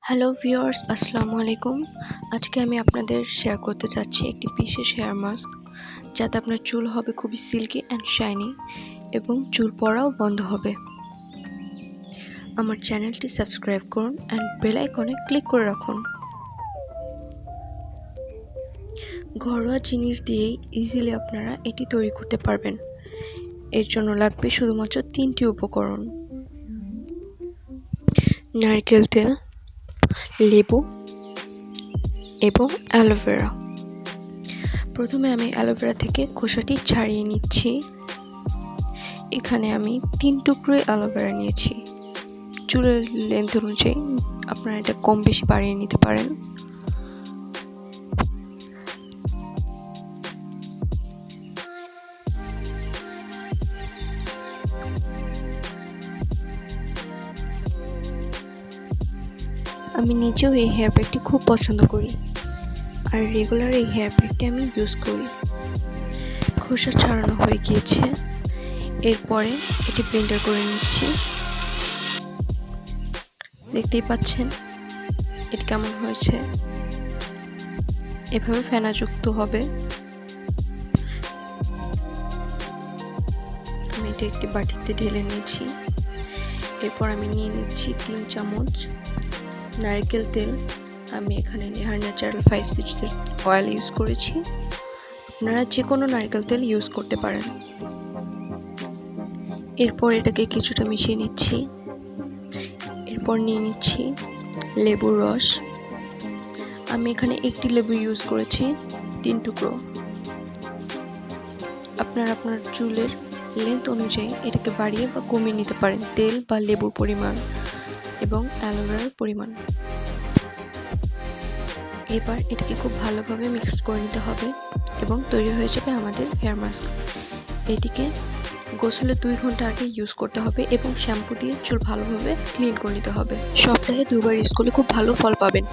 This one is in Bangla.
হ্যালো ভিউয়ার্স, আসসালামু আলাইকুম। আজকে আমি আপনাদের শেয়ার করতে চাচ্ছি একটি বিশেষ হেয়ার মাস্ক, যাতে আপনার চুল হবে খুবই সিল্কি অ্যান্ড শাইনি এবং চুল পড়াও বন্ধ হবে। আমার চ্যানেলটি সাবস্ক্রাইব করুন অ্যান্ড বেল আইকনে ক্লিক করে রাখুন। ঘরোয়া জিনিস দিয়েই ইজিলি আপনারা এটি তৈরি করতে পারবেন। এর জন্য লাগবে শুধুমাত্র 3টি উপকরণ: নারকেল তেল, লেবু এবং অ্যালোভেরা। প্রথমে আমি অ্যালোভেরা থেকে খোসাটি ছাড়িয়ে নিচ্ছি। এখানে আমি 3 টুকরো অ্যালোভেরা নিয়েছি। চুলের লেন্থ অনুযায়ী আপনারা এটা কম বেশি বাড়িয়ে নিতে পারেন। আমি নিজেও এই হেয়ার প্যাকটি খুব পছন্দ করি, আর রেগুলার এই হেয়ার প্যাকটি আমি ইউজ করি। খোসা ছাড়ানো হয়ে গিয়েছে, এরপরে এটি ব্লেন্ডার করে নিচ্ছি। দেখতেই পাচ্ছেন এটি কেমন হয়েছে। এভাবে ফেনাযুক্ত হবে। আমি এটা একটি বাটিতে ঢেলে নিয়েছি। এরপর আমি নিয়ে নিচ্ছি 3 চামচ নারকেল তেল। আমি এখানে নেহার ন্যাচারাল 5-6 অয়েল ইউজ করেছি। আপনারা যে কোনো নারকেল তেল ইউজ করতে পারেন। এরপর এটাকে কিছুটা মিশিয়ে নিচ্ছি। এরপর নিয়ে নিচ্ছি লেবুর রস। আমি এখানে একটি লেবু ইউজ করেছি, 3 টুকরো। আপনারা আপনার চুলের লেন্থ অনুযায়ী এটাকে বাড়িয়ে বা কমিয়ে নিতে পারেন, তেল বা লেবুর পরিমাণ এবং অ্যালোভেরার পরিমাণ। এবার এটাকে খুব ভালোভাবে মিক্স করে নিতে হবে এবং তৈরি হয়ে যাবে আমাদের হেয়ার মাস্ক। এটিকে গোসলের 2 ঘন্টা আগে ইউজ করতে হবে এবং শ্যাম্পু দিয়ে চুল ভালোভাবে ক্লিন করে নিতে হবে। সপ্তাহে 2 বার ইউজ করলে খুব ভালো ফল পাবেন।